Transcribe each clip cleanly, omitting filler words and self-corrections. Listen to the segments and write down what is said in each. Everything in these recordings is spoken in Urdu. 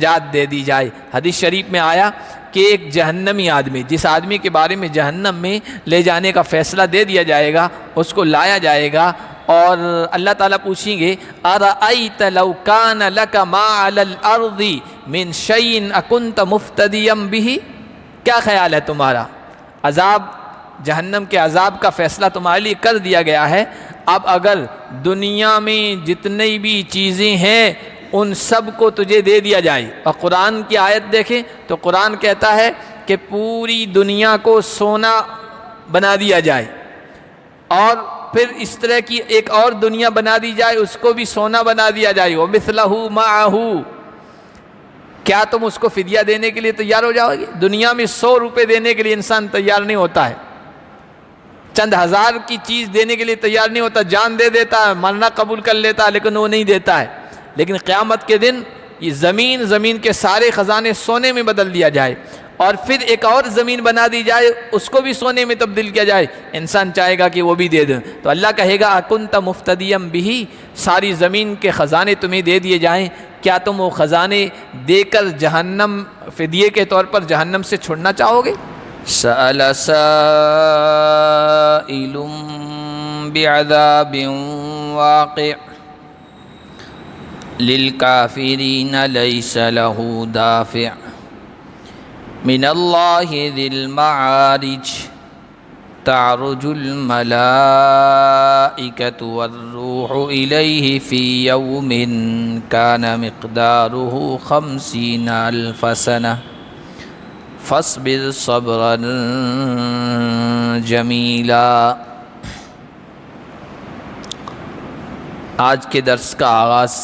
نجات دے دی جائے۔ حدیث شریف میں آیا کہ ایک جہنمی آدمی، جس آدمی کے بارے میں جہنم میں لے جانے کا فیصلہ دے دیا جائے گا، اس کو لایا جائے گا اور اللہ تعالیٰ پوچھیں گے ارأیت لو کان لک ما علی الارض من شیء اکنت مفتدیا بہ، کیا خیال ہے تمہارا؟ عذاب، جہنم کے عذاب کا فیصلہ تمہارے لیے کر دیا گیا ہے، اب اگر دنیا میں جتنی بھی چیزیں ہیں ان سب کو تجھے دے دیا جائے، اور قرآن کی آیت دیکھیں تو قرآن کہتا ہے کہ پوری دنیا کو سونا بنا دیا جائے، اور پھر اس طرح کی ایک اور دنیا بنا دی جائے، اس کو بھی سونا بنا دیا جائے، وَمِثْلَهُ مَعَهُ، کیا تم اس کو فدیہ دینے کے لیے تیار ہو جاؤ گے؟ دنیا میں 100 روپے دینے کے لیے انسان تیار نہیں ہوتا ہے، چند ہزار کی چیز دینے کے لیے تیار نہیں ہوتا، جان دے دیتا ہے، مرنا قبول کر لیتا ہے، لیکن وہ نہیں دیتا ہے۔ لیکن قیامت کے دن یہ زمین کے سارے خزانے سونے میں بدل دیا جائے، اور پھر ایک اور زمین بنا دی جائے، اس کو بھی سونے میں تبدیل کیا جائے، انسان چاہے گا کہ وہ بھی دے دیں، تو اللہ کہے گا اکنت مفتدیا بہ، ساری زمین کے خزانے تمہیں دے دیے جائیں، کیا تم وہ خزانے دے کر جہنم فدیے کے طور پر جہنم سے چھڑنا چاہو گے؟ سأل سائل بعذاب واقع للكافرين ليس له دافع من الله ذي المعارج تعرج الملائكة والروح إليه في يوم كان مقداره 50,000 سنة فاصبر صبرا جميلا۔ آج کے درس کا آغاز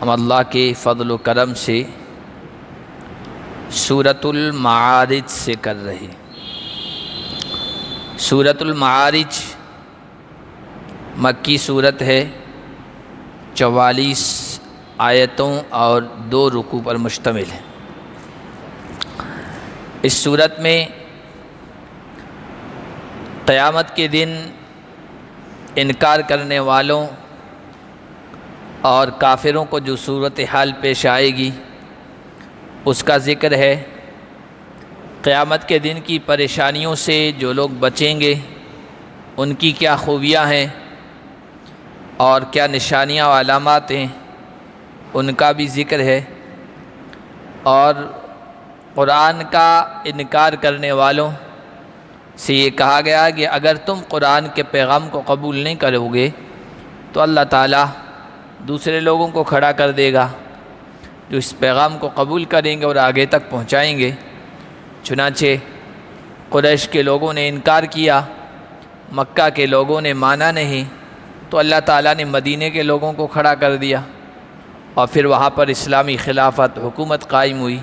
ہم اللہ کے فضل و کرم سے سورۃ المعارج سے کر رہے ہیں۔ سورۃ المعارج مکی سورت ہے، 44 آیتوں اور 2 رکوع پر مشتمل ہے۔ اس سورت میں قیامت کے دن انکار کرنے والوں اور کافروں کو جو صورتحال پیش آئے گی اس کا ذکر ہے، قیامت کے دن کی پریشانیوں سے جو لوگ بچیں گے ان کی کیا خوبیاں ہیں اور کیا نشانیاں و علامات ہیں ان کا بھی ذکر ہے، اور قرآن کا انکار کرنے والوں سے یہ کہا گیا کہ اگر تم قرآن کے پیغام کو قبول نہیں کرو گے تو اللہ تعالیٰ دوسرے لوگوں کو کھڑا کر دے گا جو اس پیغام کو قبول کریں گے اور آگے تک پہنچائیں گے۔ چنانچہ قریش کے لوگوں نے انکار کیا، مکہ کے لوگوں نے مانا نہیں، تو اللہ تعالیٰ نے مدینے کے لوگوں کو کھڑا کر دیا، اور پھر وہاں پر اسلامی خلافت حکومت قائم ہوئی،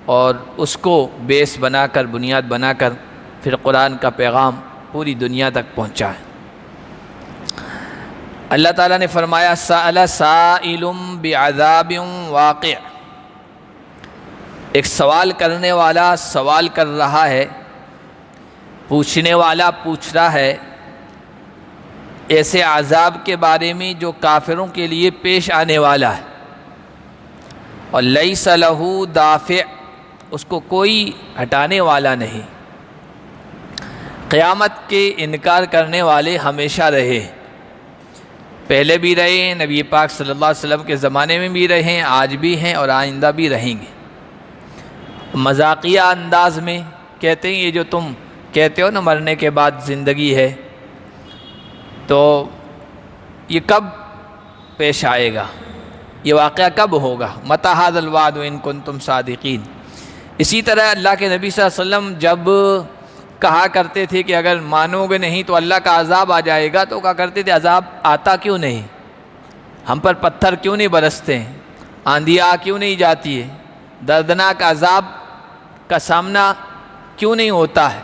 اور اس کو بیس بنا کر، بنیاد بنا کر پھر قرآن کا پیغام پوری دنیا تک پہنچا ہے۔ اللہ تعالیٰ نے فرمایا سأل سائل بعذاب واقع، ایک سوال کرنے والا سوال کر رہا ہے، پوچھنے والا پوچھ رہا ہے ایسے عذاب کے بارے میں جو کافروں کے لیے پیش آنے والا ہے، اور لیس لہ دافع، اس کو کوئی ہٹانے والا نہیں۔ قیامت کے انکار کرنے والے ہمیشہ رہے، پہلے بھی رہے ہیں، نبی پاک صلی اللہ علیہ وسلم کے زمانے میں بھی رہے ہیں، آج بھی ہیں اور آئندہ بھی رہیں گے۔ مذاقیہ انداز میں کہتے ہیں یہ جو تم کہتے ہو نا مرنے کے بعد زندگی ہے، تو یہ کب پیش آئے گا، یہ واقعہ کب ہوگا، متی ھذا الوعد ان کنتم صادقین۔ اسی طرح اللہ کے نبی صلی اللہ علیہ وسلم جب کہا کرتے تھے کہ اگر مانو گے نہیں تو اللہ کا عذاب آ جائے گا، تو کہا کرتے تھے عذاب آتا کیوں نہیں، ہم پر پتھر کیوں نہیں برستے ہیں، آندھیاں کیوں نہیں جاتی ہے، دردناک عذاب کا سامنا کیوں نہیں ہوتا ہے،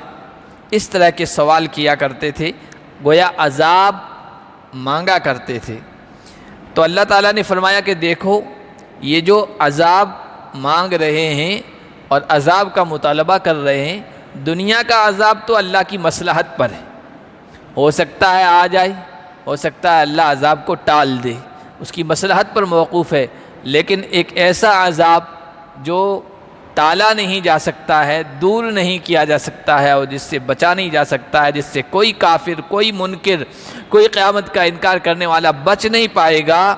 اس طرح کے سوال کیا کرتے تھے، گویا عذاب مانگا کرتے تھے۔ تو اللہ تعالیٰ نے فرمایا کہ دیکھو یہ جو عذاب مانگ رہے ہیں اور عذاب کا مطالبہ کر رہے ہیں، دنیا کا عذاب تو اللہ کی مصلحت پر ہے، ہو سکتا ہے آ جائے، ہو سکتا ہے اللہ عذاب کو ٹال دے، اس کی مصلحت پر موقوف ہے، لیکن ایک ایسا عذاب جو ٹالا نہیں جا سکتا ہے، دور نہیں کیا جا سکتا ہے، اور جس سے بچا نہیں جا سکتا ہے، جس سے کوئی کافر، کوئی منکر، کوئی قیامت کا انکار کرنے والا بچ نہیں پائے گا،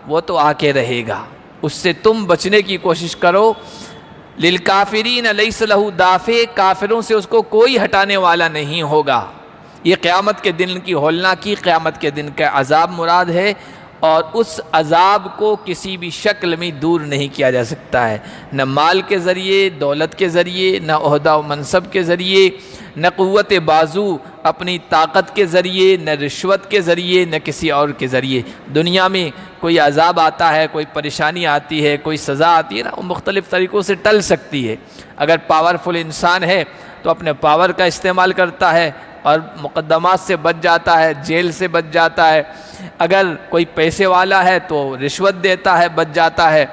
وہ تو آ کے رہے گا۔ اس سے تم بچنے کی کوشش کرو۔ للکافرین لیس لہ دافع، کافروں سے اس کو کوئی ہٹانے والا نہیں ہوگا۔ یہ قیامت کے دن کی ہولناکی، قیامت کے دن کا عذاب مراد ہے، اور اس عذاب کو کسی بھی شکل میں دور نہیں کیا جا سکتا ہے، نہ مال کے ذریعے، دولت کے ذریعے، نہ عہدہ و منصب کے ذریعے، نہ قوت بازو اپنی طاقت کے ذریعے، نہ رشوت کے ذریعے، نہ کسی اور کے ذریعے۔ دنیا میں کوئی عذاب آتا ہے، کوئی پریشانی آتی ہے، کوئی سزا آتی ہے نا، وہ مختلف طریقوں سے ٹل سکتی ہے۔ اگر پاورفل انسان ہے تو اپنے پاور کا استعمال کرتا ہے اور مقدمات سے بچ جاتا ہے، جیل سے بچ جاتا ہے۔ اگر کوئی پیسے والا ہے تو رشوت دیتا ہے، بچ جاتا ہے،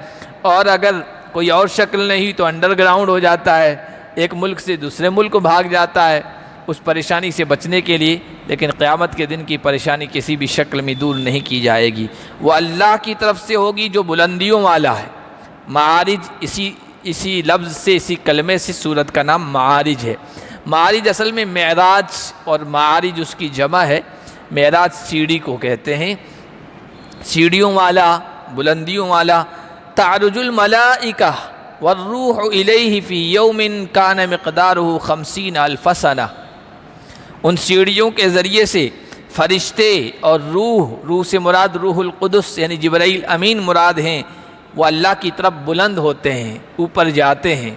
اور اگر کوئی اور شکل نہیں تو انڈر گراؤنڈ ہو جاتا ہے، ایک ملک سے دوسرے ملک بھاگ جاتا ہے اس پریشانی سے بچنے کے لیے۔ لیکن قیامت کے دن کی پریشانی کسی بھی شکل میں دور نہیں کی جائے گی، وہ اللہ کی طرف سے ہوگی جو بلندیوں والا ہے۔ معارج اسی لفظ سے، اسی کلمے سے سورت کا نام معارج ہے۔ معارج اصل میں معراج اور معارج اس کی جمع ہے۔ معراج سیڑھی کو کہتے ہیں، سیڑھیوں والا، بلندیوں والا۔ تعرج الملائکہ والروح الیہ فی یوم کان مقدارہ 50,000 سنہ۔ ان سیڑھیوں کے ذریعے سے فرشتے اور روح سے مراد روح القدس یعنی جبرائیل امین مراد ہیں، وہ اللہ کی طرف بلند ہوتے ہیں، اوپر جاتے ہیں۔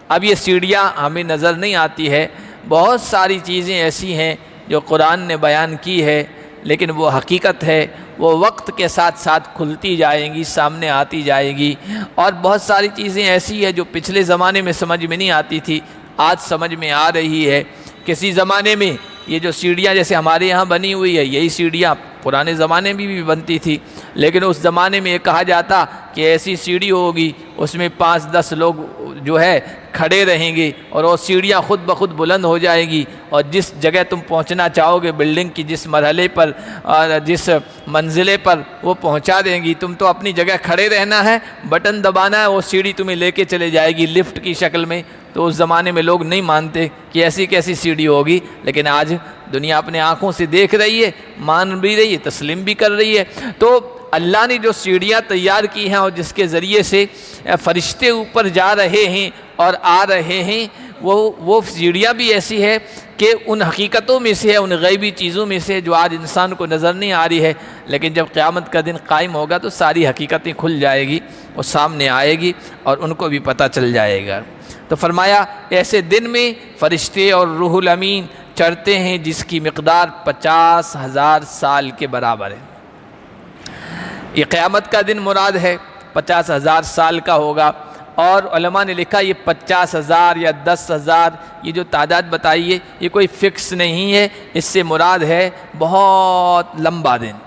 اب یہ سیڑھیاں ہمیں نظر نہیں آتی ہے، بہت ساری چیزیں ایسی ہیں جو قرآن نے بیان کی ہے، لیکن وہ حقیقت ہے، وہ وقت کے ساتھ ساتھ کھلتی جائیں گی، سامنے آتی جائے گی۔ اور بہت ساری چیزیں ایسی ہیں جو پچھلے زمانے میں سمجھ میں نہیں آتی تھی، آج سمجھ میں آ رہی ہے۔ کسی زمانے میں یہ جو سیڑھیاں جیسے ہمارے یہاں بنی ہوئی ہے، یہی سیڑھیاں پرانے زمانے میں بھی بنتی تھی، لیکن اس زمانے میں یہ کہا جاتا کہ ایسی سیڑھی ہوگی، اس میں 5-10 لوگ جو ہے کھڑے رہیں گے، اور وہ سیڑھیاں خود بخود بلند ہو جائیں گی، اور جس جگہ تم پہنچنا چاہو گے بلڈنگ کی جس مرحلے پر اور جس منزلے پر وہ پہنچا دیں گی۔ تم تو اپنی جگہ کھڑے رہنا ہے، بٹن دبانا ہے، وہ سیڑھی تمہیں لے کے چلے جائے گی لفٹ کی شکل میں۔ تو اس زمانے میں لوگ نہیں مانتے کہ ایسی کیسی سیڑھی ہوگی، لیکن آج دنیا اپنے آنکھوں سے دیکھ رہی ہے، مان بھی رہی ہے، تسلیم بھی کر رہی ہے۔ تو اللہ نے جو سیڑھیاں تیار کی ہیں اور جس کے ذریعے سے فرشتے اوپر جا رہے ہیں اور آ رہے ہیں، وہ سیڑھیاں بھی ایسی ہے کہ ان حقیقتوں میں سے ہے، ان غیبی چیزوں میں سے جو آج انسان کو نظر نہیں آ رہی ہے، لیکن جب قیامت کا دن قائم ہوگا تو ساری حقیقتیں کھل جائے گی، وہ سامنے آئے گی اور ان کو بھی پتہ چل جائے گا۔ تو فرمایا ایسے دن میں فرشتے اور روح الامین چڑھتے ہیں جس کی مقدار 50,000 سال کے برابر ہے۔ یہ قیامت کا دن مراد ہے، 50,000 سال کا ہوگا۔ اور علماء نے لکھا یہ 50,000 یا 10,000 یہ جو تعداد بتائی ہے یہ کوئی فکس نہیں ہے، اس سے مراد ہے بہت لمبا دن،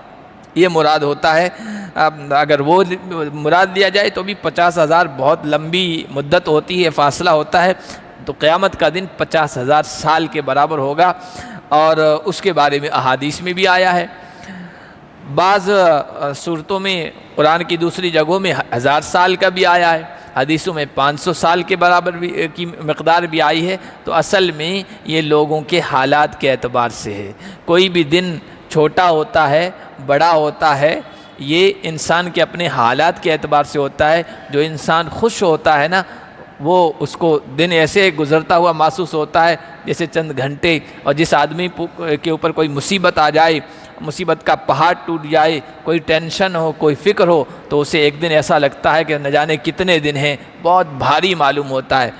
یہ مراد ہوتا ہے۔ اگر وہ مراد لیا جائے تو بھی 50,000 بہت لمبی مدت ہوتی ہے، فاصلہ ہوتا ہے، تو قیامت کا دن 50,000 سال کے برابر ہوگا، اور اس کے بارے میں احادیث میں بھی آیا ہے۔ بعض صورتوں میں قرآن کی دوسری جگہوں میں 1000 سال کا بھی آیا ہے، حدیثوں میں 500 سال کے برابر بھی کی مقدار بھی آئی ہے۔ تو اصل میں یہ لوگوں کے حالات کے اعتبار سے ہے، کوئی بھی دن چھوٹا ہوتا ہے، بڑا ہوتا ہے، یہ انسان کے اپنے حالات کے اعتبار سے ہوتا ہے۔ جو انسان خوش ہوتا ہے نا، وہ اس کو دن ایسے گزرتا ہوا محسوس ہوتا ہے جیسے چند گھنٹے، اور جس آدمی کے اوپر کوئی مصیبت آ جائے، مصیبت کا پہاڑ ٹوٹ جائے، کوئی ٹینشن ہو، کوئی فکر ہو، تو اسے ایک دن ایسا لگتا ہے کہ نہ جانے کتنے دن ہیں، بہت بھاری معلوم ہوتا ہے۔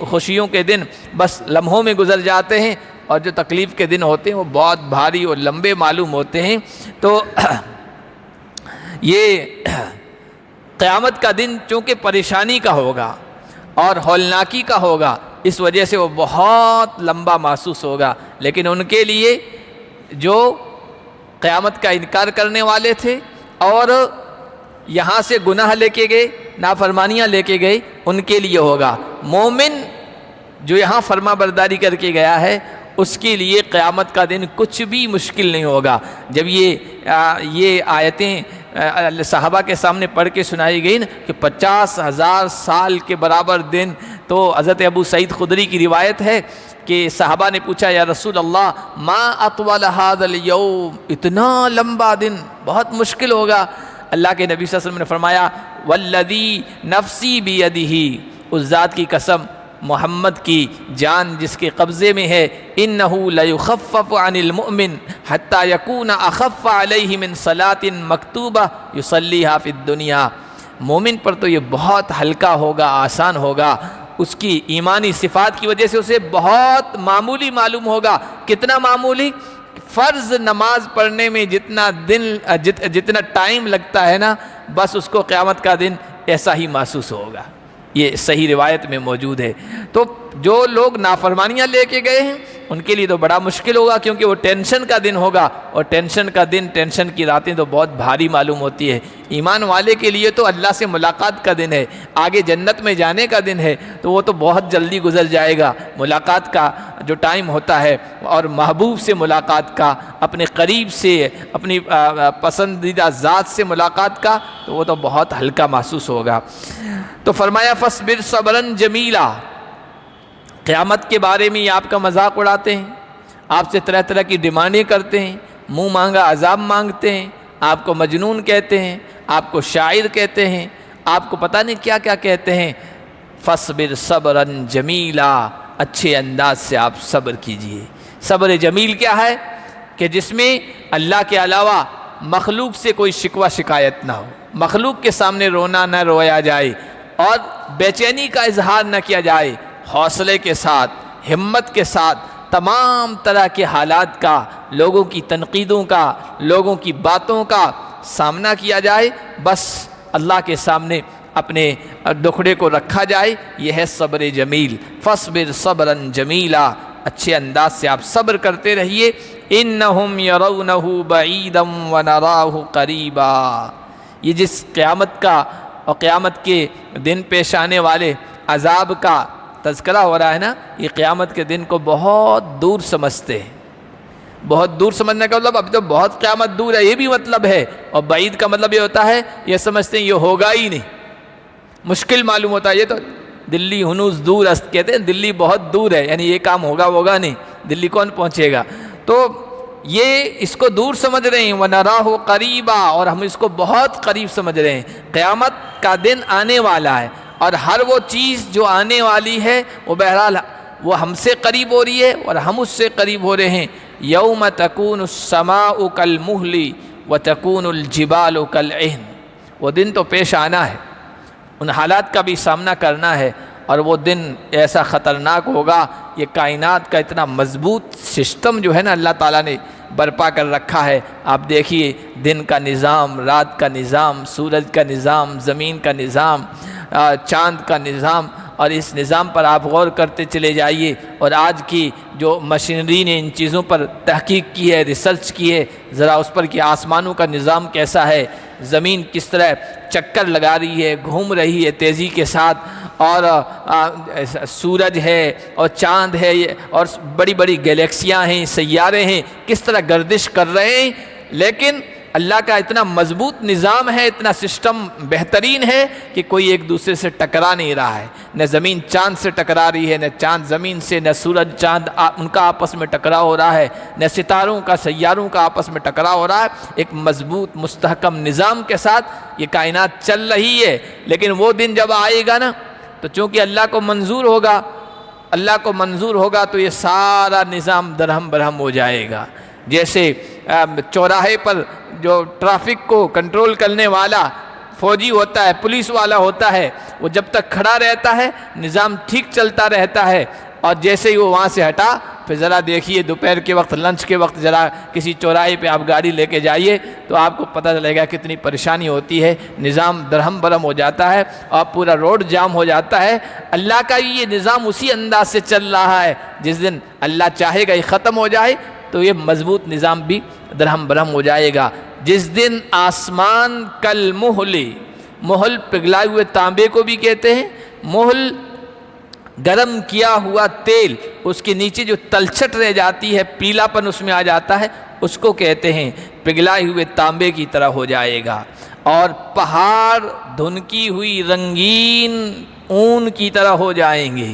خوشیوں کے دن بس لمحوں میں گزر جاتے ہیں، اور جو تکلیف کے دن ہوتے ہیں وہ بہت بھاری اور لمبے معلوم ہوتے ہیں۔ تو یہ قیامت کا دن چونکہ پریشانی کا ہوگا اور ہولناکی کا ہوگا، اس وجہ سے وہ بہت لمبا محسوس ہوگا، لیکن ان کے لیے جو قیامت کا انکار کرنے والے تھے اور یہاں سے گناہ لے کے گئے، نافرمانیاں لے کے گئے، ان کے لیے ہوگا۔ مومن جو یہاں فرما برداری کر کے گیا ہے، اس کے لیے قیامت کا دن کچھ بھی مشکل نہیں ہوگا۔ جب یہ آیتیں صحابہ کے سامنے پڑھ کے سنائی گئی نا کہ 50,000 سال کے برابر دن، تو حضرت ابو سعید خدری کی روایت ہے کہ صحابہ نے پوچھا یا رسول اللہ ما اطول هذا اليوم، اتنا لمبا دن بہت مشکل ہوگا۔ اللہ کے نبی صلی اللہ علیہ وسلم نے فرمایا والذی نفسی بیدہ، اس ذات کی قسم محمد کی جان جس کے قبضے میں ہے، انہ لیخفف عن المؤمن حتی یکون اخف علیہ من صلاۃ مکتوبہ یصلیھا فی الدنیا، مومن پر تو یہ بہت ہلکا ہوگا، آسان ہوگا، اس کی ایمانی صفات کی وجہ سے اسے بہت معمولی معلوم ہوگا۔ کتنا معمولی؟ فرض نماز پڑھنے میں جتنا ٹائم لگتا ہے نا، بس اس کو قیامت کا دن ایسا ہی محسوس ہوگا۔ یہ صحیح روایت میں موجود ہے۔ تو جو لوگ نافرمانیاں لے کے گئے ہیں ان کے لیے تو بڑا مشکل ہوگا، کیونکہ وہ ٹینشن کا دن ہوگا، اور ٹینشن کا دن، ٹینشن کی راتیں تو بہت بھاری معلوم ہوتی ہے۔ ایمان والے کے لیے تو اللہ سے ملاقات کا دن ہے، آگے جنت میں جانے کا دن ہے، تو وہ تو بہت جلدی گزر جائے گا۔ ملاقات کا جو ٹائم ہوتا ہے اور محبوب سے ملاقات کا، اپنے قریب سے، اپنی پسندیدہ ذات سے ملاقات کا، تو وہ تو بہت ہلکا محسوس ہوگا۔ تو فرمایا فاصبر صبرا جمیلا، قیامت کے بارے میں یہ آپ کا مذاق اڑاتے ہیں، آپ سے طرح طرح کی ڈیمانڈیں کرتے ہیں، منہ مانگا عذاب مانگتے ہیں، آپ کو مجنون کہتے ہیں، آپ کو شاعر کہتے ہیں، آپ کو پتہ نہیں کیا کیا کہتے ہیں۔ فاصبر صبرا جمیلا، اچھے انداز سے آپ صبر کیجئے۔ صبر جمیل کیا ہے؟ کہ جس میں اللہ کے علاوہ مخلوق سے کوئی شکوہ شکایت نہ ہو، مخلوق کے سامنے رونا نہ رویا جائے، اور بے چینی کا اظہار نہ کیا جائے، حوصلے کے ساتھ، ہمت کے ساتھ تمام طرح کے حالات کا، لوگوں کی تنقیدوں کا، لوگوں کی باتوں کا سامنا کیا جائے، بس اللہ کے سامنے اپنے دکھڑے کو رکھا جائے، یہ ہے صبر جمیل۔ فاصبر صبرا جمیلا، اچھے انداز سے آپ صبر کرتے رہیے۔ انہم یرونہ بعیدا ونراہ قریبا، یہ جس قیامت کا اور قیامت کے دن پیش آنے والے عذاب کا تذکرہ ہو رہا ہے نا، یہ قیامت کے دن کو بہت دور سمجھتے ہیں۔ بہت دور سمجھنے کا مطلب اب تو بہت قیامت دور ہے، یہ بھی مطلب ہے، اور بعید کا مطلب یہ ہوتا ہے یہ سمجھتے ہیں یہ ہوگا ہی نہیں، مشکل معلوم ہوتا ہے۔ یہ تو دلی ہنوز دور است کہتے ہیں، دلی بہت دور ہے، یعنی یہ کام ہوگا نہیں، دلی کون پہنچے گا؟ تو یہ اس کو دور سمجھ رہے ہیں، وَنَرَاهُ قَرِيبًا، اور ہم اس کو بہت قریب سمجھ رہے ہیں۔ قیامت کا دن آنے والا ہے، اور ہر وہ چیز جو آنے والی ہے وہ بہرحال وہ ہم سے قریب ہو رہی ہے اور ہم اس سے قریب ہو رہے ہیں۔ یوم تکون السماء کالمہل وتکون الجبال کالعہن، وہ دن تو پیش آنا ہے، ان حالات کا بھی سامنا کرنا ہے، اور وہ دن ایسا خطرناک ہوگا۔ یہ کائنات کا اتنا مضبوط سسٹم جو ہے نا اللہ تعالیٰ نے برپا کر رکھا ہے، آپ دیکھیے دن کا نظام، رات کا نظام، سورج کا نظام، زمین کا نظام، چاند کا نظام، اور اس نظام پر آپ غور کرتے چلے جائیے۔ اور آج کی جو مشینری نے ان چیزوں پر تحقیق کی ہے، ریسرچ کی ہے، ذرا اس پر کہ آسمانوں کا نظام کیسا ہے، زمین کس طرح چکر لگا رہی ہے، گھوم رہی ہے تیزی کے ساتھ، اور سورج ہے اور چاند ہے، اور بڑی بڑی گلیکسیاں ہیں، سیارے ہیں، کس طرح گردش کر رہے ہیں۔ لیکن اللہ کا اتنا مضبوط نظام ہے، اتنا سسٹم بہترین ہے کہ کوئی ایک دوسرے سے ٹکرا نہیں رہا ہے، نہ زمین چاند سے ٹکرا رہی ہے، نہ چاند زمین سے، نہ سورج چاند ان کا آپس میں ٹکراؤ ہو رہا ہے، نہ ستاروں کا، سیاروں کا آپس میں ٹکراؤ ہو رہا ہے۔ ایک مضبوط مستحکم نظام کے ساتھ یہ کائنات چل رہی ہے۔ لیکن وہ دن جب آئے گا نا، تو چونکہ اللہ کو منظور ہوگا تو یہ سارا نظام درہم برہم ہو جائے گا۔ جیسے چوراہے پر جو ٹریفک کو کنٹرول کرنے والا فوجی ہوتا ہے، پولیس والا ہوتا ہے، وہ جب تک کھڑا رہتا ہے نظام ٹھیک چلتا رہتا ہے، اور جیسے ہی وہ وہاں سے ہٹا، پھر ذرا دیکھیے دوپہر کے وقت، لنچ کے وقت ذرا کسی چوراہے پہ آپ گاڑی لے کے جائیے تو آپ کو پتہ چلے گا کتنی پریشانی ہوتی ہے، نظام درہم برہم ہو جاتا ہے اور پورا روڈ جام ہو جاتا ہے۔ اللہ کا یہ نظام اسی انداز سے چل رہا ہے، جس دن اللہ چاہے گا یہ ختم ہو جائے تو یہ مضبوط نظام بھی درہم برہم ہو جائے گا۔ جس دن آسمان کل مہل، مہل پگھلائے ہوئے تانبے کو بھی کہتے ہیں، مہل گرم کیا ہوا تیل، اس کے نیچے جو تلچھٹ رہ جاتی ہے، پیلا پن اس میں آ جاتا ہے، اس کو کہتے ہیں پگھلائے ہوئے تانبے کی طرح ہو جائے گا۔ اور پہاڑ دھنکی ہوئی رنگین اون کی طرح ہو جائیں گے۔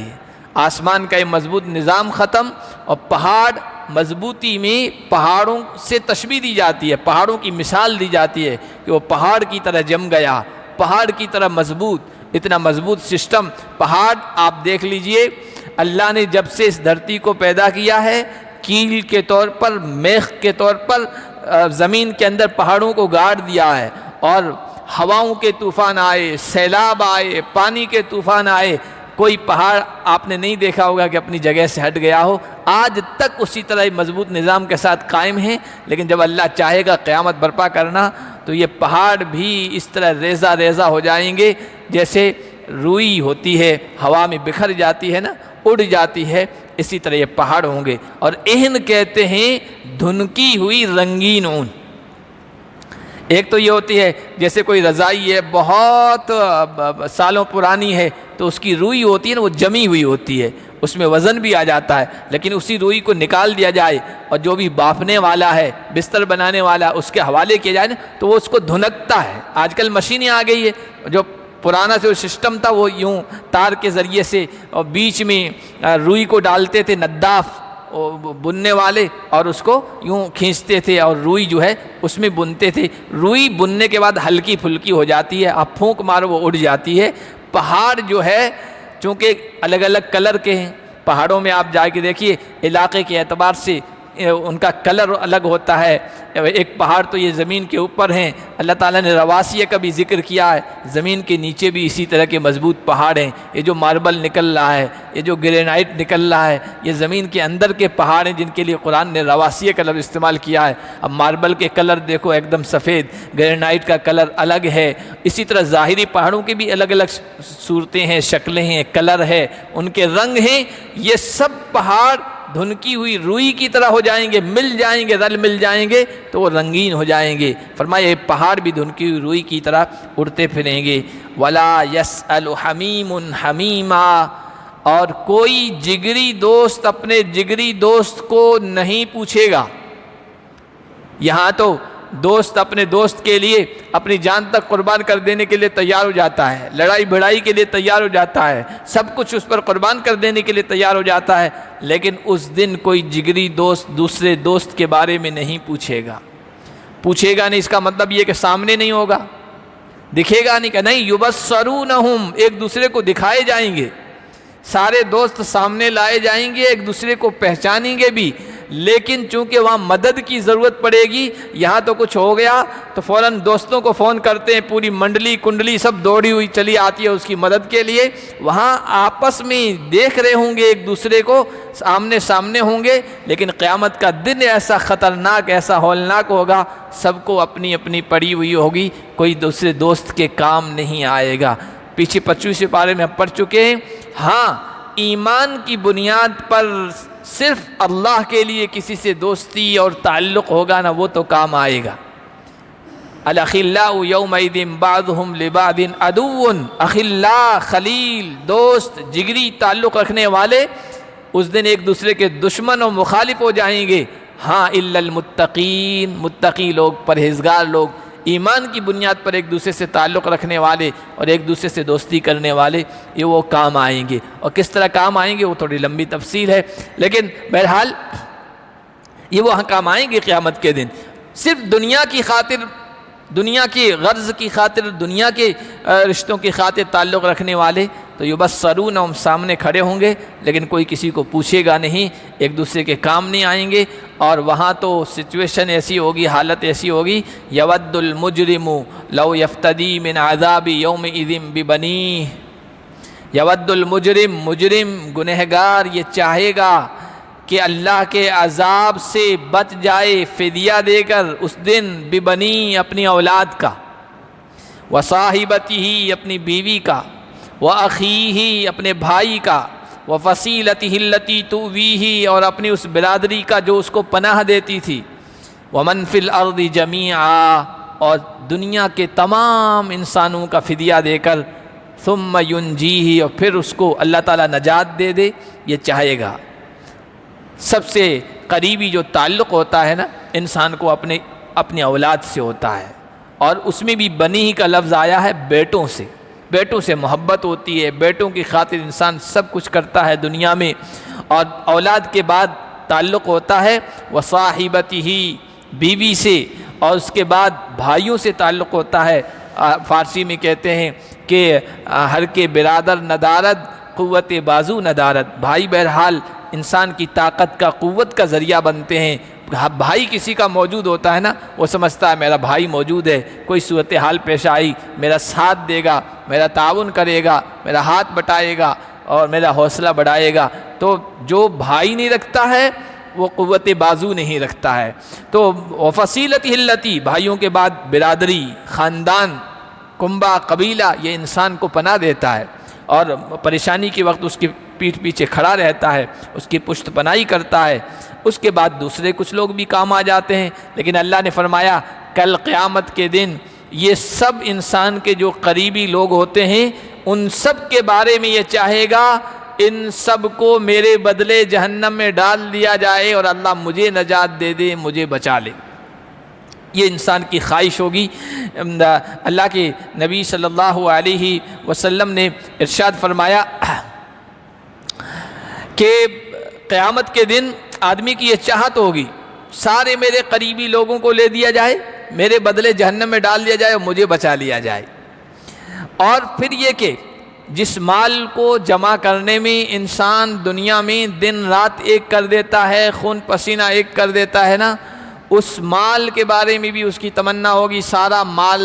آسمان کا یہ مضبوط نظام ختم، اور پہاڑ مضبوطی میں پہاڑوں سے تشبیہ دی جاتی ہے، پہاڑوں کی مثال دی جاتی ہے کہ وہ پہاڑ کی طرح جم گیا، پہاڑ کی طرح مضبوط، اتنا مضبوط سسٹم۔ پہاڑ آپ دیکھ لیجئے، اللہ نے جب سے اس دھرتی کو پیدا کیا ہے، کیل کے طور پر، میخ کے طور پر زمین کے اندر پہاڑوں کو گاڑ دیا ہے، اور ہواؤں کے طوفان آئے، سیلاب آئے، پانی کے طوفان آئے، کوئی پہاڑ آپ نے نہیں دیکھا ہوگا کہ اپنی جگہ سے ہٹ گیا ہو، آج تک اسی طرح مضبوط نظام کے ساتھ قائم ہیں۔ لیکن جب اللہ چاہے گا قیامت برپا کرنا تو یہ پہاڑ بھی اس طرح ریزہ ریزہ ہو جائیں گے، جیسے روئی ہوتی ہے ہوا میں بکھر جاتی ہے نا، اڑ جاتی ہے، اسی طرح یہ پہاڑ ہوں گے۔ اور اہن کہتے ہیں دھنکی ہوئی رنگین اون۔ ایک تو یہ ہوتی ہے جیسے کوئی رضائی ہے بہت سالوں پرانی ہے، تو اس کی روئی ہوتی ہے نا، وہ جمی ہوئی ہوتی ہے، اس میں وزن بھی آ جاتا ہے، لیکن اسی روئی کو نکال دیا جائے اور جو بھی بافنے والا ہے، بستر بنانے والا، اس کے حوالے کیا جائے نا، تو وہ اس کو دھنکتا ہے۔ آج کل مشینیں آ گئی ہے، جو پرانا جو سسٹم تھا وہ یوں تار کے ذریعے سے، اور بیچ میں روئی کو ڈالتے تھے نداف بننے والے، اور اس کو یوں کھینچتے تھے اور روئی جو ہے اس میں بنتے تھے۔ روئی بننے کے بعد ہلکی پھلکی ہو جاتی ہے، آپ پھونک مارو وہ اڑ جاتی ہے۔ پہاڑ جو ہے چونکہ الگ الگ کلر کے ہیں، پہاڑوں میں آپ جا کے دیکھیے علاقے کے اعتبار سے ان کا کلر الگ ہوتا ہے۔ ایک پہاڑ تو یہ زمین کے اوپر ہیں، اللہ تعالیٰ نے رواسیہ کا بھی ذکر کیا ہے، زمین کے نیچے بھی اسی طرح کے مضبوط پہاڑ ہیں۔ یہ جو ماربل نکل رہا ہے، یہ جو گرینائٹ نکل رہا ہے، یہ زمین کے اندر کے پہاڑ ہیں جن کے لیے قرآن نے رواسیہ کا لفظ استعمال کیا ہے۔ اب ماربل کے کلر دیکھو ایک دم سفید، گرینائٹ کا کلر الگ ہے، اسی طرح ظاہری پہاڑوں کی بھی الگ الگ صورتیں ہیں، شکلیں ہیں، کلر ہے، ان کے رنگ ہیں۔ یہ سب پہاڑ دھنکی ہوئی روئی کی طرح ہو جائیں گے، مل جائیں گے، رل مل جائیں گے تو وہ رنگین ہو جائیں گے۔ فرمایا یہ پہاڑ بھی دھنکی ہوئی روئی کی طرح اڑتے پھریں گے۔ وَلَا يَسْأَلُ حَمِيمٌ حَمِيمًا، اور کوئی جگری دوست اپنے جگری دوست کو نہیں پوچھے گا۔ یہاں تو دوست اپنے دوست کے لیے اپنی جان تک قربان کر دینے کے لیے تیار ہو جاتا ہے، لڑائی بھڑائی کے لیے تیار ہو جاتا ہے، سب کچھ اس پر قربان کر دینے کے لیے تیار ہو جاتا ہے، لیکن اس دن کوئی جگری دوست دوسرے دوست کے بارے میں نہیں پوچھے گا۔ پوچھے گا نہیں اس کا مطلب یہ کہ سامنے نہیں ہوگا، دکھے گا نہیں، کہ نہیں، یبصرونہم، ایک دوسرے کو دکھائے جائیں گے، سارے دوست سامنے لائے جائیں گے، ایک دوسرے کو پہچانیں گے بھی، لیکن چونکہ وہاں مدد کی ضرورت پڑے گی، یہاں تو کچھ ہو گیا تو فوراً دوستوں کو فون کرتے ہیں، پوری منڈلی کنڈلی سب دوڑی ہوئی چلی آتی ہے اس کی مدد کے لیے۔ وہاں آپس میں دیکھ رہے ہوں گے، ایک دوسرے کو آمنے سامنے ہوں گے، لیکن قیامت کا دن ایسا خطرناک، ایسا ہولناک ہوگا، سب کو اپنی اپنی پڑی ہوئی ہوگی، کوئی دوسرے دوست کے کام نہیں آئے گا۔ پیچھے 25 پارے میں ہم پڑھ چکے ہیں۔ ہاں، ایمان کی بنیاد پر صرف اللہ کے لیے کسی سے دوستی اور تعلق ہوگا نا، وہ تو کام آئے گا۔ الاخلاء یومئذ بعضهم لبعض عدو، اخلاء، خلیل، دوست، جگری تعلق رکھنے والے اس دن ایک دوسرے کے دشمن اور مخالف ہو جائیں گے۔ ہاں الا المتقین، متقی لوگ، پرہیزگار لوگ، ایمان کی بنیاد پر ایک دوسرے سے تعلق رکھنے والے اور ایک دوسرے سے دوستی کرنے والے، یہ وہ کام آئیں گے۔ اور کس طرح کام آئیں گے وہ تھوڑی لمبی تفصیل ہے، لیکن بہرحال یہ وہ کام آئیں گے قیامت کے دن۔ صرف دنیا کی خاطر، دنیا کی غرض کی خاطر، دنیا کے رشتوں کی خاطر تعلق رکھنے والے تو یبصرون، ہم سامنے کھڑے ہوں گے، لیکن کوئی کسی کو پوچھے گا نہیں، ایک دوسرے کے کام نہیں آئیں گے۔ اور وہاں تو سچویشن ایسی ہوگی، حالت ایسی ہوگی، یود المجرم لو یفتدی من عذاب یومئذ ببنیہ، یود المجرم، مجرم گنہگار یہ چاہے گا کہ اللہ کے عذاب سے بچ جائے فدیہ دے کر اس دن، ببنی، اپنی اولاد کا، وصاحبتہ، اپنی بیوی کا، وأخیہ، اپنے بھائی کا، وفصیلتہ التی تؤویہ، اور اپنی اس برادری کا جو اس کو پناہ دیتی تھی، ومن فی الارض جمیعا، اور دنیا کے تمام انسانوں کا فدیہ دے کر ثم ینجیہ، اور پھر اس کو اللہ تعالیٰ نجات دے دے، یہ چاہے گا۔ سب سے قریبی جو تعلق ہوتا ہے نا انسان کو اپنی اولاد سے ہوتا ہے، اور اس میں بھی بنی ہی کا لفظ آیا ہے بیٹوں سے۔ بیٹوں سے محبت ہوتی ہے، بیٹوں کی خاطر انسان سب کچھ کرتا ہے دنیا میں، اور اولاد کے بعد تعلق ہوتا ہے وصاحبتہ، بیوی سے، اور اس کے بعد بھائیوں سے تعلق ہوتا ہے۔ فارسی میں کہتے ہیں کہ ہر کے برادر ندارد قوت بازو ندارد، بھائی بہرحال انسان کی طاقت کا، قوت کا ذریعہ بنتے ہیں۔ بھائی کسی کا موجود ہوتا ہے نا، وہ سمجھتا ہے میرا بھائی موجود ہے، کوئی صورتحال پیش آئی میرا ساتھ دے گا، میرا تعاون کرے گا، میرا ہاتھ بٹائے گا اور میرا حوصلہ بڑھائے گا۔ تو جو بھائی نہیں رکھتا ہے وہ قوت بازو نہیں رکھتا ہے۔ تو وفصیلتہ التی، بھائیوں کے بعد برادری، خاندان، کنبہ، قبیلہ، یہ انسان کو پناہ دیتا ہے اور پریشانی کے وقت اس کی پیٹھ پیچھے کھڑا رہتا ہے، اس کی پشت پناہی کرتا ہے۔ اس کے بعد دوسرے کچھ لوگ بھی کام آ جاتے ہیں، لیکن اللہ نے فرمایا کل قیامت کے دن یہ سب انسان کے جو قریبی لوگ ہوتے ہیں ان سب کے بارے میں یہ چاہے گا ان سب کو میرے بدلے جہنم میں ڈال دیا جائے اور اللہ مجھے نجات دے دے، مجھے بچا لے۔ یہ انسان کی خواہش ہوگی۔ اللہ کے نبی صلی اللہ علیہ وسلم نے ارشاد فرمایا کہ قیامت کے دن آدمی کی یہ چاہت ہوگی سارے میرے قریبی لوگوں کو لے دیا جائے، میرے بدلے جہنم میں ڈال دیا جائے اور مجھے بچا لیا جائے۔ اور پھر یہ کہ جس مال کو جمع کرنے میں انسان دنیا میں دن رات ایک کر دیتا ہے، خون پسینہ ایک کر دیتا ہے نا، اس مال کے بارے میں بھی اس کی تمنا ہوگی سارا مال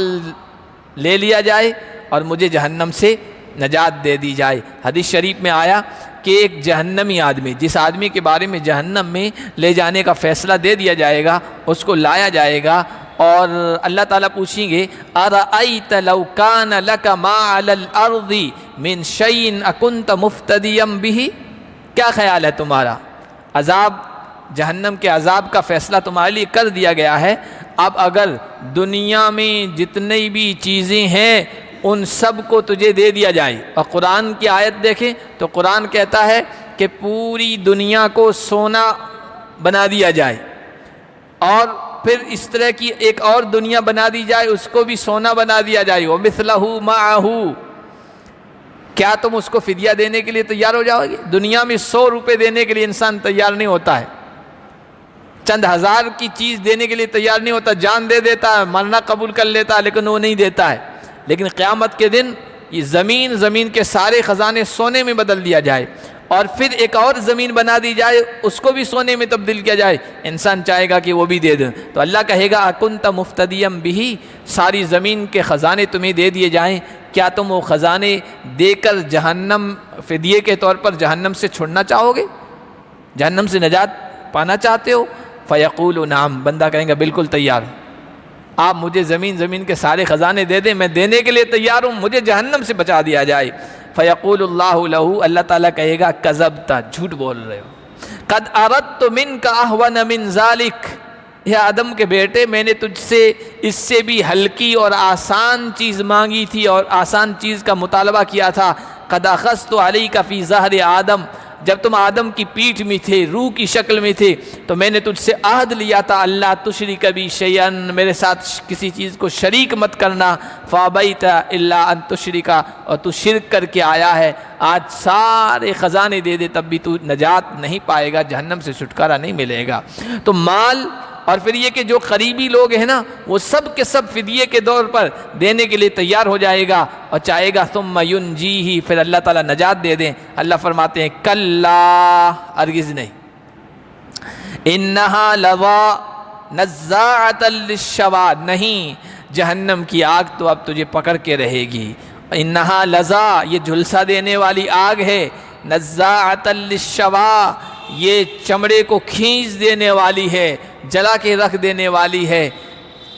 لے لیا جائے اور مجھے جہنم سے نجات دے دی جائے۔ حدیث شریف میں آیا کہ ایک جہنمی آدمی، جس آدمی کے بارے میں جہنم میں لے جانے کا فیصلہ دے دیا جائے گا، اس کو لایا جائے گا اور اللہ تعالیٰ پوچھیں گے ارأیت لو کان لک ما علی الارض من شیء اکنت مفتدیا بہ، کیا خیال ہے تمہارا؟ عذاب، جہنم کے عذاب کا فیصلہ تمہارے لیے کر دیا گیا ہے، اب اگر دنیا میں جتنی بھی چیزیں ہیں ان سب کو تجھے دے دیا جائے، اور قرآن کی آیت دیکھیں تو قرآن کہتا ہے کہ پوری دنیا کو سونا بنا دیا جائے اور پھر اس طرح کی ایک اور دنیا بنا دی جائے، اس کو بھی سونا بنا دیا جائے، وَمِثْلَهُ مَعَهُ، کیا تم اس کو فدیہ دینے کے لیے تیار ہو جاؤ گے؟ دنیا میں 100 روپے دینے کے لیے انسان تیار نہیں ہوتا ہے، چند ہزار کی چیز دینے کے لیے تیار نہیں ہوتا، جان دے دیتا ہے، مرنا قبول کر لیتا ہے، لیکن وہ نہیں دیتا ہے۔ لیکن قیامت کے دن یہ زمین کے سارے خزانے سونے میں بدل دیا جائے اور پھر ایک اور زمین بنا دی جائے، اس کو بھی سونے میں تبدیل کیا جائے، انسان چاہے گا کہ وہ بھی دے دیں، تو اللہ کہے گا اکنت مفتدیا بہ، ساری زمین کے خزانے تمہیں دے دیے جائیں، کیا تم وہ خزانے دے کر جہنم فدیے کے طور پر جہنم سے چھڑنا چاہو گے؟ جہنم سے نجات پانا چاہتے ہو؟ فیقول نعم، بندہ کہیں گا بالکل تیار، آپ مجھے زمین کے سارے خزانے دے دیں، میں دینے کے لیے تیار ہوں، مجھے جہنم سے بچا دیا جائے۔ فیقول اللہ لہ، اللہ تعالیٰ کہے گا کذبت، جھوٹ بول رہے ہو، قد اردت منک اہون من ذلک، اے آدم کے بیٹے میں نے تجھ سے اس سے بھی ہلکی اور آسان چیز مانگی تھی اور آسان چیز کا مطالبہ کیا تھا۔ قد اخذت علیک فی ظہر آدم، جب تم آدم کی پیٹھ میں تھے، روح کی شکل میں تھے، تو میں نے تجھ سے عہد لیا تھا اللہ تشرک بی شیئا، میرے ساتھ کسی چیز کو شریک مت کرنا، فابیت الا ان تشرک، اور تو شرک کر کے آیا ہے، آج سارے خزانے دے دے تب بھی تو نجات نہیں پائے گا، جہنم سے چھٹکارا نہیں ملے گا۔ تو مال اور پھر یہ کہ جو قریبی لوگ ہیں نا وہ سب کے سب فدیے کے طور پر دینے کے لیے تیار ہو جائے گا اور چاہے گا ثم ینجیہ، پھر اللہ تعالیٰ نجات دے دیں۔ اللہ فرماتے ہیں کلا، ہرگز نہیں، انہا لظیٰ نزاعۃ للشویٰ، نہیں، جہنم کی آگ تو اب تجھے پکڑ کے رہے گی۔ انہا لظیٰ، یہ جھلسا دینے والی آگ ہے، نزاعۃ للشویٰ، یہ چمڑے کو کھینچ دینے والی ہے، جلا کے رکھ دینے والی ہے۔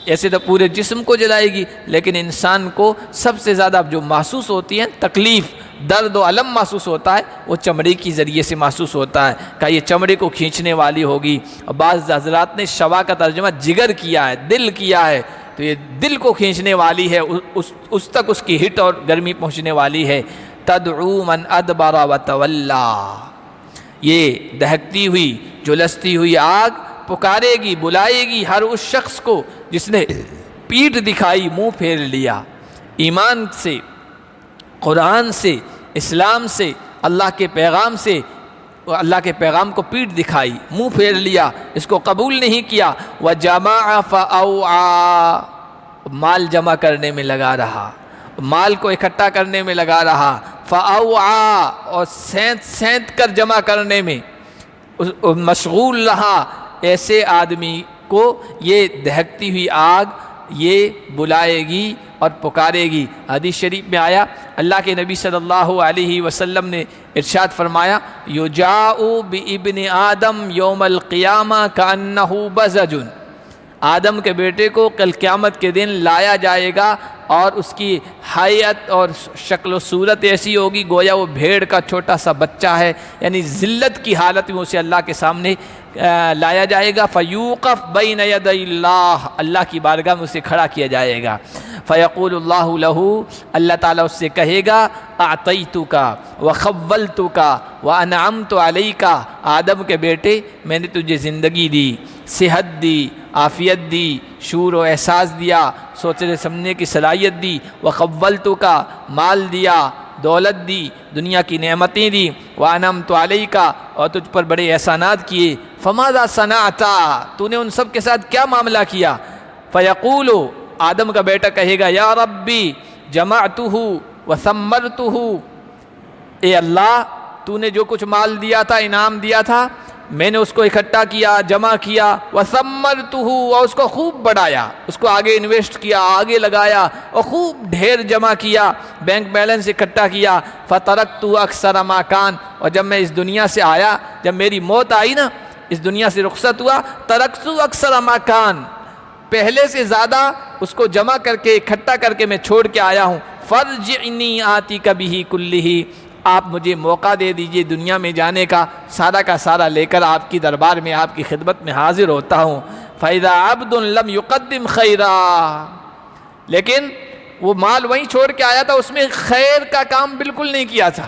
ایسے تو پورے جسم کو جلائے گی، لیکن انسان کو سب سے زیادہ جو محسوس ہوتی ہے تکلیف، درد و الم محسوس ہوتا ہے، وہ چمڑے کی ذریعے سے محسوس ہوتا ہے، کہ یہ چمڑے کو کھینچنے والی ہوگی۔ اور بعض حضرات نے شوا کا ترجمہ جگر کیا ہے، دل کیا ہے، تو یہ دل کو کھینچنے والی ہے، اس تک اس کی ہٹ اور گرمی پہنچنے والی ہے۔ تدعو من ادبر وتولا، یہ دہکتی ہوئی جلستی ہوئی آگ پکارے گی، بلائے گی ہر اس شخص کو جس نے پیٹھ دکھائی، منہ پھیر لیا، ایمان سے، قرآن سے، اسلام سے، اللہ کے پیغام سے، اللہ کے پیغام کو پیٹھ دکھائی، منہ پھیر لیا، اس کو قبول نہیں کیا۔ وَجَمَعَ فَأَوْعَى، مال جمع کرنے میں لگا رہا، مال کو اکٹھا کرنے میں لگا رہا، فَأَوْعَى، اور سینت سینت کر جمع کرنے میں مشغول رہا۔ ایسے آدمی کو یہ دہکتی ہوئی آگ یہ بلائے گی اور پکارے گی۔ حدیث شریف میں آیا، اللہ کے نبی صلی اللہ علیہ وسلم نے ارشاد فرمایا، یجاء بابن آدم یوم القیامہ کأنہ بزج، آدم کے بیٹے کو کل قیامت کے دن لایا جائے گا اور اس کی حیت اور شکل و صورت ایسی ہوگی گویا وہ بھیڑ کا چھوٹا سا بچہ ہے، یعنی ذلت کی حالت میں اسے اللہ کے سامنے لایا جائے گا۔ فیوقف بین یدی اللہ، اللہ کی بارگاہ میں اسے کھڑا کیا جائے گا۔ فیقول اللہ لہ، اللہ تعالیٰ اس سے کہے گا، اعطیتک وخولتک وانعمت علیک، آدم کے بیٹے میں نے تجھے زندگی دی، صحت دی، عافیت دی، شعور و احساس دیا، سوچنے سمجھنے کی صلاحیت دی، وخولتک، مال دیا، دولت دی، دنیا کی نعمتیں دی، وانعمت علیک، اور تجھ پر بڑے احسانات کیے، فماذا صنعت، تو نے ان سب کے ساتھ کیا معاملہ کیا؟ فیقول، آدم کا بیٹا کہے گا، یا ربی جمعتہ وثمرتہ، اے اللہ تو نے جو کچھ مال دیا تھا، انعام دیا تھا، میں نے اس کو اکٹھا کیا، جمع کیا، وثمرتہ، اور اس کو خوب بڑھایا، اس کو آگے انویسٹ کیا، آگے لگایا اور خوب ڈھیر جمع کیا، بینک بیلنس اکٹھا کیا، فترکت اکثر ما کان، اور جب میں اس دنیا سے آیا، جب میری موت آئی نا، اس دنیا سے رخصت ہوا، ترکت اکثر ما کان، پہلے سے زیادہ اس کو جمع کر کے اکٹھا کر کے میں چھوڑ کے آیا ہوں، فرجعنی آتیک بہ کلہ، آپ مجھے موقع دے دیجئے دنیا میں جانے کا سارا لے کر آپ کی دربار میں، آپ کی خدمت میں حاضر ہوتا ہوں۔ فَإِذَا عَبْدٌ لَمْ يُقَدِّمْ خَيْرًا، لیکن وہ مال وہیں چھوڑ کے آیا تھا، اس میں خیر کا کام بالکل نہیں کیا تھا،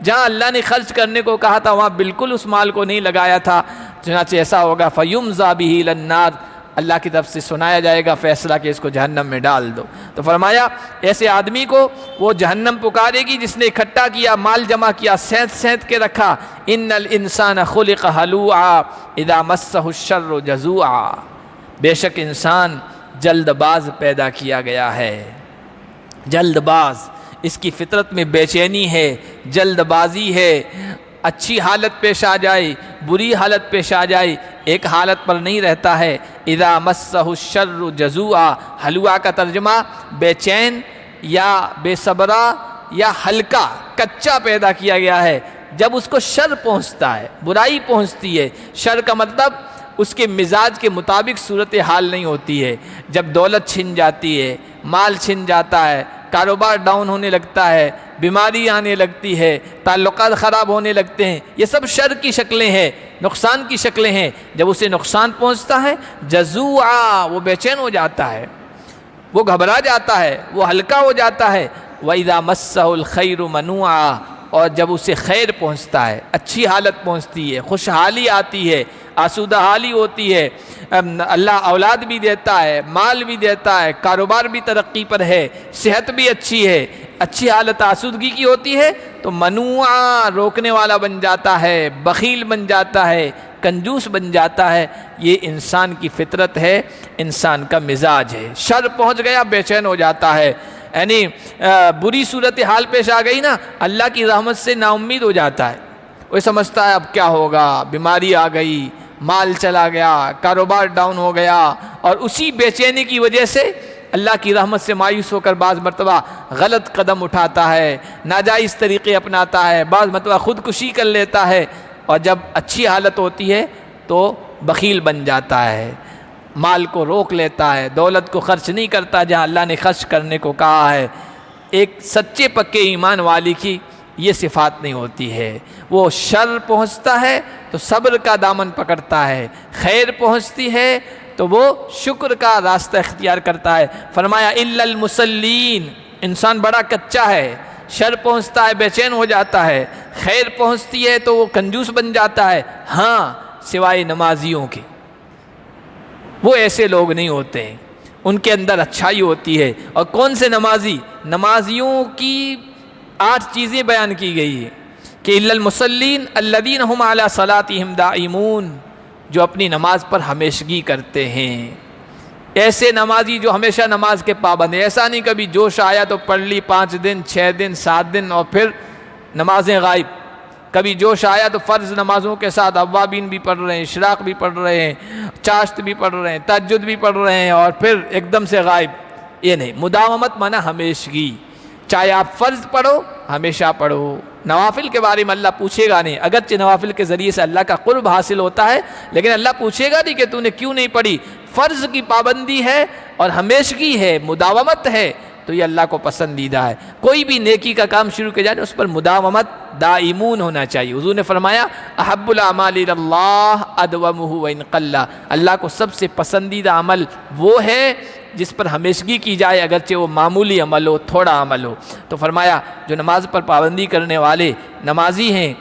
جہاں اللہ نے خرچ کرنے کو کہا تھا وہاں بالکل اس مال کو نہیں لگایا تھا، چنانچہ ایسا ہوگا فَيُمْزَى بِهِ إِلَى النَّارِ، اللہ کی طرف سے سنایا جائے گا فیصلہ کہ اس کو جہنم میں ڈال دو۔ تو فرمایا ایسے آدمی کو وہ جہنم پکارے گی جس نے اکٹھا کیا، مال جمع کیا، سینت سینت کے رکھا۔ ان الانسان خلق ہلوعا اذا مسہ الشر جزوعا، بے شک انسان جلد باز پیدا کیا گیا ہے، جلد باز، اس کی فطرت میں بے چینی ہے، جلد بازی ہے، اچھی حالت پیش آ جائے، بری حالت پیش آ جائے، ایک حالت پر نہیں رہتا ہے۔ اذا مسہ الشر جزوعا، ہلوعا کا ترجمہ بے چین یا بے صبرا یا ہلکا، کچا پیدا کیا گیا ہے۔ جب اس کو شر پہنچتا ہے، برائی پہنچتی ہے، شر کا مطلب اس کے مزاج کے مطابق صورتحال نہیں ہوتی ہے۔ جب دولت چھن جاتی ہے، مال چھن جاتا ہے، کاروبار ڈاؤن ہونے لگتا ہے، بیماری آنے لگتی ہے، تعلقات خراب ہونے لگتے ہیں، یہ سب شر کی شکلیں ہیں، نقصان کی شکلیں ہیں۔ جب اسے نقصان پہنچتا ہے جزوعا، وہ بے چین ہو جاتا ہے، وہ گھبرا جاتا ہے، وہ ہلکا ہو جاتا ہے۔ وَإِذَا مَسَّهُ الْخَيْرُ مَنُوعًا، اور جب اسے خیر پہنچتا ہے، اچھی حالت پہنچتی ہے، خوشحالی آتی ہے، آسودہ حالی ہوتی ہے، اللہ اولاد بھی دیتا ہے، مال بھی دیتا ہے، کاروبار بھی ترقی پر ہے، صحت بھی اچھی ہے، اچھی حالت آسودگی کی ہوتی ہے، تو منوعا، روکنے والا بن جاتا ہے، بخیل بن جاتا ہے، کنجوس بن جاتا ہے۔ یہ انسان کی فطرت ہے، انسان کا مزاج ہے۔ شر پہنچ گیا بے چین ہو جاتا ہے، یعنی بری صورتحال پیش آ گئی نا، اللہ کی رحمت سے نا امید ہو جاتا ہے، وہ سمجھتا ہے اب کیا ہوگا، بیماری آ گئی، مال چلا گیا، کاروبار ڈاؤن ہو گیا، اور اسی بے چینی کی وجہ سے اللہ کی رحمت سے مایوس ہو کر بعض مرتبہ غلط قدم اٹھاتا ہے، ناجائز طریقے اپناتا ہے، بعض مرتبہ خودکشی کر لیتا ہے، اور جب اچھی حالت ہوتی ہے تو بخیل بن جاتا ہے، مال کو روک لیتا ہے، دولت کو خرچ نہیں کرتا جہاں اللہ نے خرچ کرنے کو کہا ہے۔ ایک سچے پکے ایمان والی کی یہ صفات نہیں ہوتی ہے، وہ شر پہنچتا ہے تو صبر کا دامن پکڑتا ہے، خیر پہنچتی ہے تو وہ شکر کا راستہ اختیار کرتا ہے۔ فرمایا الا المصلین، انسان بڑا کچا ہے، شر پہنچتا ہے بے چین ہو جاتا ہے، خیر پہنچتی ہے تو وہ کنجوس بن جاتا ہے، ہاں سوائے نمازیوں کے۔ وہ ایسے لوگ نہیں ہوتے ہیں، ان کے اندر اچھائی ہوتی ہے۔ اور کون سے نمازی؟ نمازیوں کی 8 چیزیں بیان کی گئی ہیں کہ الا المصلین الذین هم علی صلاتہم دائمون، جو اپنی نماز پر ہمیشگی کرتے ہیں۔ ایسے نمازی جو ہمیشہ نماز کے پابند ہیں، ایسا نہیں کبھی جوش آیا تو پڑھ لی 5 دن 6 دن 7 دن اور پھر نمازیں غائب۔ کبھی جوش آیا تو فرض نمازوں کے ساتھ اوابین بھی پڑھ رہے ہیں، اشراق بھی پڑھ رہے ہیں، چاشت بھی پڑھ رہے ہیں، تہجد بھی پڑھ رہے ہیں، اور پھر ایک دم سے غائب۔ یہ نہیں، مداومت مانا ہمیشگی، چاہے آپ فرض پڑھو ہمیشہ پڑھو۔ نوافل کے بارے میں اللہ پوچھے گا نہیں، اگرچہ نوافل کے ذریعے سے اللہ کا قرب حاصل ہوتا ہے، لیکن اللہ پوچھے گا نہیں کہ تو نے کیوں نہیں پڑھی۔ فرض کی پابندی ہے اور ہمیشگی ہے، مداومت ہے، تو یہ اللہ کو پسندیدہ ہے۔ کوئی بھی نیکی کا کام شروع کیا جائے اس پر مداومت دائمون ہونا چاہیے۔ حضور نے فرمایا احب الاعمال الی اللہ ادومہ وان قل، اللہ کو سب سے پسندیدہ عمل وہ ہے جس پر ہمیشگی کی جائے، اگرچہ وہ معمولی عمل ہو، تھوڑا عمل ہو۔ تو فرمایا جو نماز پر پابندی کرنے والے نمازی ہیں،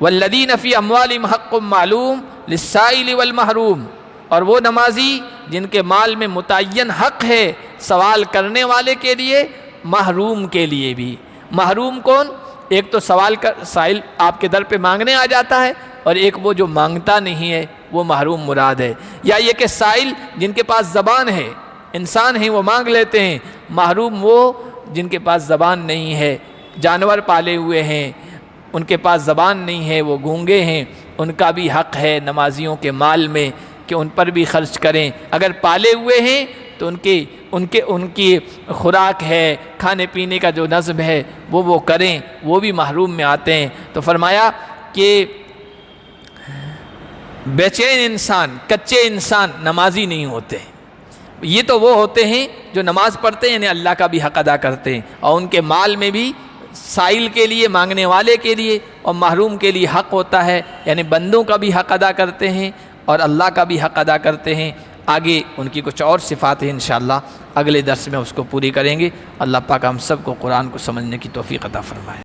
والذین فی اموالہم حق معلوم للسائل والمحروم، اور وہ نمازی جن کے مال میں متعین حق ہے سوال کرنے والے کے لیے، محروم کے لیے بھی۔ محروم کون؟ ایک تو سائل آپ کے در پہ مانگنے آ جاتا ہے، اور ایک وہ جو مانگتا نہیں ہے وہ محروم مراد ہے۔ یا یہ کہ سائل جن کے پاس زبان ہے، انسان ہیں وہ مانگ لیتے ہیں، محروم وہ جن کے پاس زبان نہیں ہے، جانور پالے ہوئے ہیں ان کے پاس زبان نہیں ہے، وہ گونگے ہیں، ان کا بھی حق ہے نمازیوں کے مال میں کہ ان پر بھی خرچ کریں۔ اگر پالے ہوئے ہیں تو ان کی خوراک ہے، کھانے پینے کا جو نظم ہے وہ کریں، وہ بھی محروم میں آتے ہیں۔ تو فرمایا کہ بے چین انسان، کچے انسان نمازی نہیں ہوتے، یہ تو وہ ہوتے ہیں جو نماز پڑھتے ہیں، یعنی اللہ کا بھی حق ادا کرتے ہیں، اور ان کے مال میں بھی سائل کے لیے، مانگنے والے کے لیے اور محروم کے لیے حق ہوتا ہے، یعنی بندوں کا بھی حق ادا کرتے ہیں اور اللہ کا بھی حق ادا کرتے ہیں۔ آگے ان کی کچھ اور صفات ہیں، انشاءاللہ اگلے درس میں اس کو پوری کریں گے۔ اللہ پاک ہم سب کو قرآن کو سمجھنے کی توفیق عطا فرمائے۔